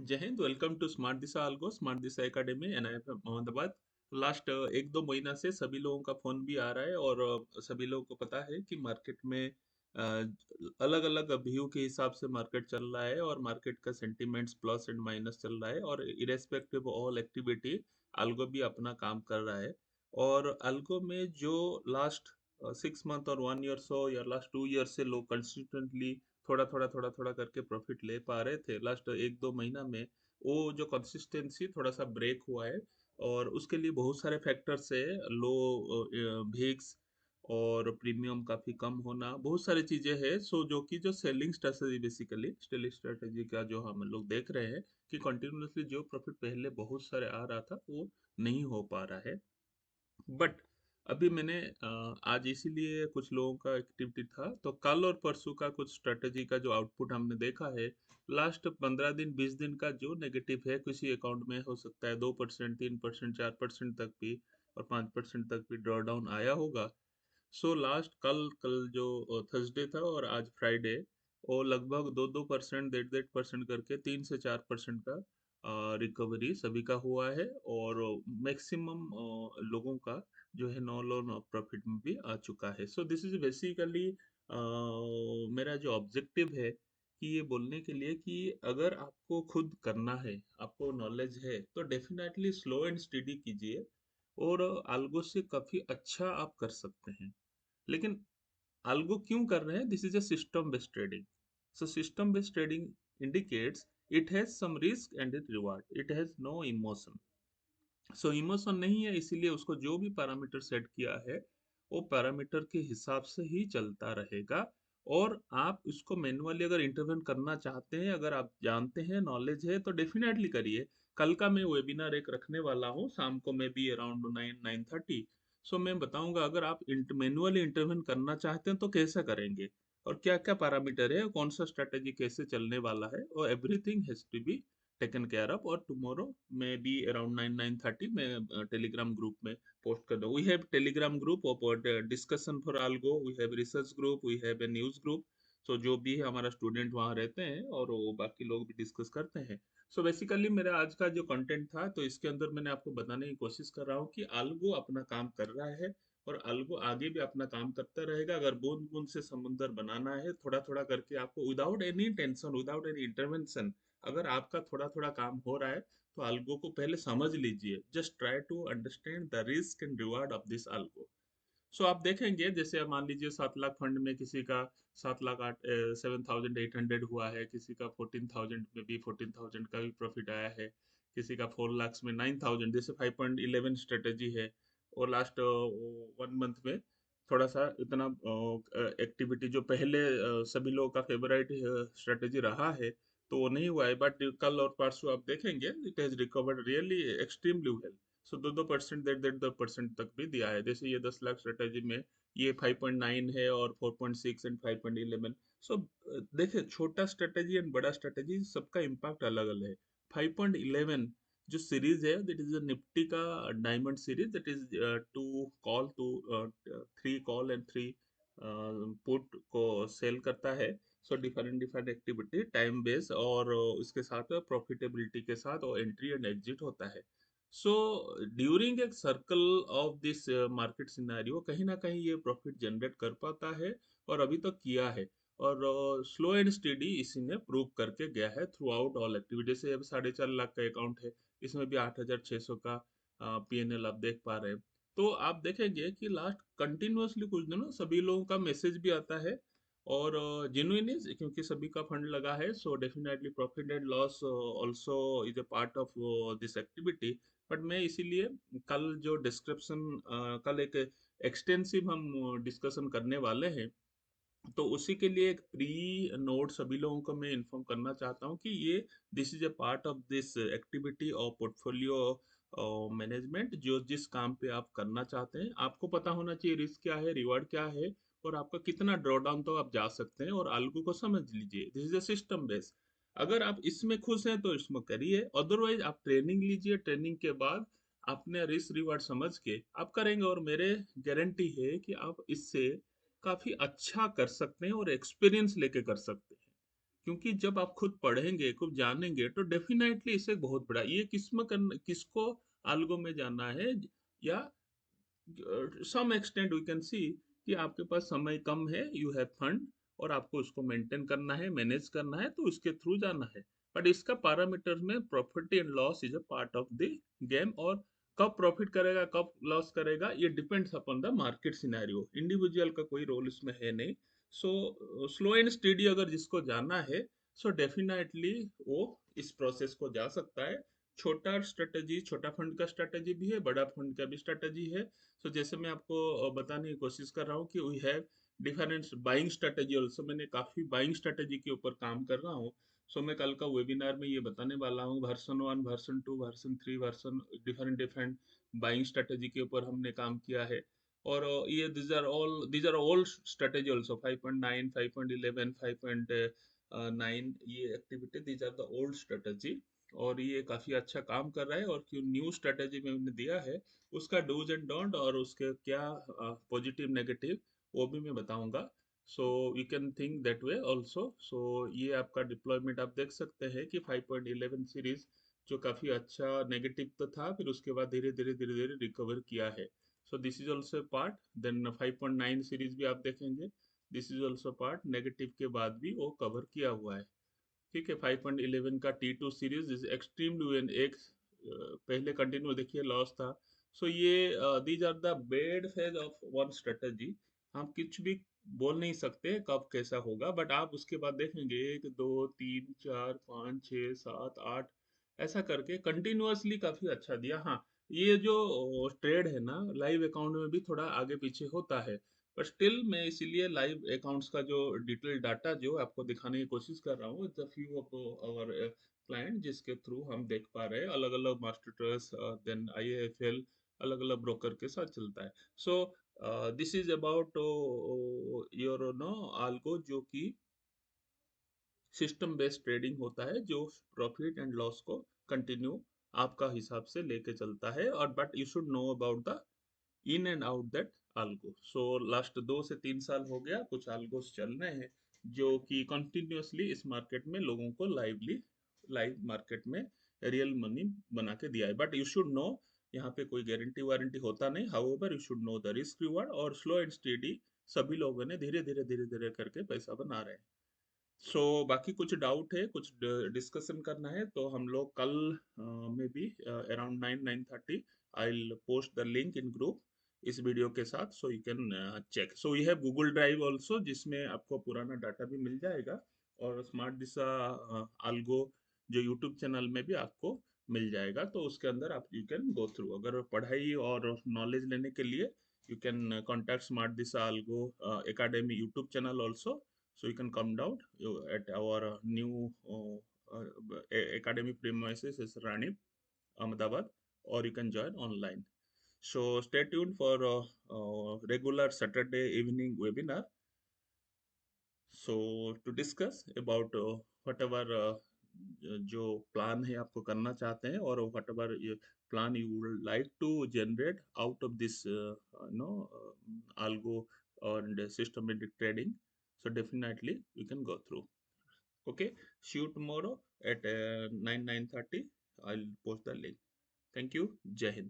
जय Hind. Welcome to smart Disha algo smart Disha academy NIF Ahmedabad. Last एक दो महीना से सभी लोगों का फोन भी आ रहा है और सभी लोगों को पता है कि मार्केट में अलग अलग व्यू के हिसाब से मार्केट चल रहा है और मार्केट का सेंटीमेंट्स प्लस एंड माइनस चल रहा है और इरेस्पेक्टिव ऑल एक्टिविटी अल्गो भी अपना काम कर रहा है। और अल्गो में जो लास्ट 6 मंथ और 1 ईयर सो या लास्ट 2 ईयर से लोग कंसिस्टेंटली थोड़ा थोड़ा करके प्रॉफिट ले पा रहे थे, लास्ट एक दो महीना में वो जो कंसिस्टेंसी थोड़ा सा ब्रेक हुआ है। और उसके लिए बहुत सारे फैक्टर्स है। लो भिक्स और प्रीमियम काफी कम होना, बहुत सारी चीजें हैं। सो जो कि जो selling strategy, basically selling strategy का जो हम लोग देख रहे हैं कि कंटिन्यूअसली जो प्रॉफिट पहले बहुत सारे आ रहा था वो नहीं हो पा रहा है। बट अभी मैंने आज इसीलिए कुछ लोगों का एक्टिविटी था, तो कल और परसों का कुछ स्ट्रेटेजी का जो आउटपुट हमने देखा है, लास्ट 15 दिन 20 दिन का जो नेगेटिव है किसी अकाउंट में हो सकता है 2%, 3%, 4% तक भी और 5% तक भी ड्रॉ डाउन आया होगा। सो लास्ट कल कल जो थर्सडे था और आज फ्राइडे, वो लगभग 2-2%, 1.5% करके 3 से 4% का रिकवरी सभी का हुआ है। और मैक्सिमम लोगों का जो है नो लोन प्रॉफिट में भी आ चुका है। सो दिस इज बेसिकली मेरा जो ऑब्जेक्टिव है कि ये बोलने के लिए कि अगर आपको खुद करना है, आपको नॉलेज है, तो डेफिनेटली स्लो एंड स्टडी कीजिए और अल्गो से काफी अच्छा आप कर सकते हैं। लेकिन अल्गो क्यों कर रहे हैं? This is a system based trading. So system based trading indicates it has some risk and it reward, it has no emotion. So emotion नहीं है, इसीलिए उसको जो भी पैरामीटर सेट किया है वो पैरामीटर के हिसाब से ही चलता रहेगा। और आप इसको मैनुअली अगर इंटरवेन करना चाहते हैं, अगर आप जानते हैं, नॉलेज है, तो डेफिनेटली करिए। कल का मैं वेबिनार एक रखने वाला हूँ शाम को, मे बी अराउंड 9-9:30। सो मैं बताऊंगा अगर आप मैनुअली इंटरवेन करना चाहते हैं तो कैसे करेंगे और क्या क्या पैरामीटर है, कौन सा स्ट्रेटेजी कैसे चलने वाला है, और everything has to be taken care of. और टुमारो मे बी अराउंड 9-9:30 मैं टेलीग्राम ग्रुप में पोस्ट कर दूँ। वी हैव टेलीग्राम ग्रुप और discussion for algo, we have research group, we have a news group. So जो भी हमारा student वहाँ रहते हैं और वो बाकी लोग भी डिस्कस करते हैं। सो बेसिकली मेरा आज का जो कंटेंट था, तो इसके अंदर मैंने आपको बताने की कोशिश कर रहा हूँ कि अल्गो अपना काम कर रहा है और अल्गो आगे भी अपना काम करता रहेगा। अगर बूंद बूंद से समुंदर बनाना है, थोड़ा थोड़ा करके आपको, without any tension, without any intervention, अगर आपका थोड़ा थोड़ा काम हो रहा है, तो अल्गो को पहले समझ लीजिए। Just try to understand the risk and reward of this algo. So आप देखेंगे, जैसे आप मान लीजिए 7 लाख फंड में किसी का 7,800 हुआ है, किसी का 14,000 में भी 14,000 का भी प्रॉफिट आया है, किसी का 4 लाख में 9,000, जैसे 5.11 स्ट्रेटेजी है। और लास्ट 1 मंथ में थोड़ा सा इतना एक्टिविटी जो पहले सभी लोगों का फेवरेट स्ट्रेटेजी रहा है, तो वो नहीं हुआ है। बट कल और परसों आप देखेंगे it has recovered really extremely well. So 2-2%, 1.5% तक भी दिया है। जैसे ये 10 लाख स्ट्रेटेजी में ये 5.9 है और 4.6 एंड 5.11। सो देखिए, छोटा स्ट्रेटेजी एंड बड़ा स्ट्रेटेजी सबका इम्पैक्ट अलग अलग है। 5.11 जो सीरीज है, दैट इज निफ्टी का diamond series, that is three call and three put को सेल करता है। So different different activity time base और उसके साथ प्रॉफिटेबिलिटी के साथ और एंट्री एंड एग्जिट होता है। सो ड्यूरिंग एक circle of this market scenario, कहीं ना कहीं ये प्रॉफिट जनरेट कर पाता है और अभी तक किया है। और स्लो एंड स्टेडी इसी ने प्रूव करके गया है थ्रू आउट ऑल एक्टिविटी। जैसे अब 4.5 लाख का अकाउंट है, इसमें भी 8,600 का पीएनएल आप देख पा रहे हैं। तो आप देखेंगे कि लास्ट कंटिन्यूअसली कुछ दिनों सभी लोगों का मैसेज भी आता है और जेन्युइन इज, क्योंकि सभी का फंड लगा है। So definitely profit and loss also is a part of this activity. But मैं इसीलिए कल जो डिस्क्रिप्शन, कल एक एक्सटेंसिव हम डिस्कशन करने वाले हैं, तो उसी के लिए एक प्री नोट सभी लोगों को मैं इन्फॉर्म करना चाहता हूँ कि ये this is a part of this activity और पोर्टफोलियो मैनेजमेंट। जो जिस काम पे आप करना चाहते हैं, आपको पता होना चाहिए रिस्क क्या है, रिवार्ड क्या है, और आपका कितना ड्रॉ डाउन तो आप जा सकते हैं। और आलगू को समझ लीजिए, this is a system base. अगर आप इसमें खुश हैं तो इसमें करिए, अदरवाइज आप ट्रेनिंग लीजिए। ट्रेनिंग के बाद अपने रिस्क रिवार्ड समझ के आप करेंगे, और मेरे गारंटी है कि आप इससे काफी अच्छा कर सकते हैं और एक्सपीरियंस लेके कर सकते हैं। क्योंकि जब आप खुद पढ़ेंगे, खुद जानेंगे, तो डेफिनेटली इसे बहुत बड़ा ये किसको algo में जाना है, या some extent we can see कि आपके पास समय कम है, यू हैव फंड, और आपको उसको मेंटेन करना है, मैनेज करना है, तो इसके थ्रू जाना है। बट इसका पैरामीटर में profit and loss is a part of the game, और कब प्रॉफिट करेगा कब लॉस करेगा ये depends upon the market scenario, individual का कोई रोल इसमें है नहीं। सो स्लो एंड स्टेडी अगर जिसको जाना है, सो डेफिनेटली वो इस प्रोसेस को जा सकता है। छोटा स्ट्रेटेजी, छोटा फंड का स्ट्रेटेजी भी है, बड़ा फंड का भी स्ट्रेटेजी है। सो जैसे मैं आपको बताने की कोशिश कर रहा हूँ कि we have different buying strategy also, मैंने काफी बाइंग स्ट्रेटेजी के ऊपर काम कर रहा हूँ। सो मैं कल का वेबिनार में ये बताने वाला हूँ, version 1, version 2, version 3, version different different buying strategy के ऊपर हमने काम किया है। और ये these are all strategy also, 5.9, 5.11, 5.9, ये activity, these are the old strategy, और ये काफी अच्छा काम कर रहा है। और क्यों न्यू स्ट्रेटेजी में मैंने दिया है, उसका डूज एंड डोंट और उसके क्या पॉजिटिव नेगेटिव, वो भी मैं बताऊंगा। So you can think that way also. So ये आपका डिप्लॉयमेंट आप देख सकते हैं कि 5.11 सीरीज जो काफी अच्छा नेगेटिव तो था, फिर उसके बाद धीरे धीरे धीरे धीरे रिकवर किया है। So this is also part. Then 5.9 series भी आप देखेंगे, this is also part, negative के बाद भी वो कवर किया हुआ है। ठीक है, 5.11 का T2 series is extremely when एक पहले कंटिन्यू देखिए लॉस था। सो ये these are the bad phase of one strategy. हम कुछ भी बोल नहीं सकते कब कैसा होगा, बट आप उसके बाद देखेंगे 1, 2, 3, 4, 5, 6, 7, 8 ऐसा करके कंटिन्यूअसली काफी अच्छा दिया। हाँ, ये जो ट्रेड है ना, लाइव अकाउंट में भी थोड़ा आगे पीछे होता है, पर स्टिल मैं इसीलिए लाइव अकाउंट्स का जो डिटेल डाटा जो आपको दिखाने की कोशिश कर रहा हूँ, it's a few of our client, जिसके थ्रू हम देख पा रहे हैं अलग अलग मास्टर ट्रस्ट, देन IIFL, अलग अलग ब्रोकर के साथ चलता है। So this is about your no algo, जो कि सिस्टम बेस्ड ट्रेडिंग होता है, जो प्रॉफिट एंड लॉस को कंटिन्यू आपका हिसाब से लेके चलता है। और but you should know about the in and out that algo. So last 2 से 3 साल हो गया, कुछ आल्गोस चल रहे हैं जो कि कंटिन्यूअसली इस मार्केट में लोगों को लाइव मार्केट में रियल मनी बना के दिया है। बट यू शुड नो, यहाँ पे कोई गारंटी वारंटी होता नहीं, however you should know the risk reward, और स्लो एंड स्टेडी सभी लोगों ने धीरे धीरे धीरे धीरे करके पैसा बना रहे हैं। सो बाकी कुछ डाउट है, कुछ डिस्कशन करना है, तो हम लोग कल में भी around 9-9:30 I will post the link in group इस वीडियो के साथ, so you can check. So you have Google drive also, जिसमें आपको पुराना डाटा भी मिल जाएगा, और स्मार्ट दिशा आल्गो जो यूट्यूब चैनल में भी आपको मिल जाएगा, तो उसके अंदर आप यू कैन गो थ्रू। अगर पढ़ाई और नॉलेज लेने के लिए you can contact smart Disha algo academy YouTube channel also. So you can come down at our new academy premises is Ranip, Ahmedabad, or you can join online. So stay tuned for regular Saturday evening webinar. So to discuss about whatever जो plan है आपको करना चाहते हैं, और whatever plan you would like to generate out of this algo and systematic trading, so definitely you can go through. Okay, see you tomorrow at 9:30. I'll post the link. Thank you. Jai Hind.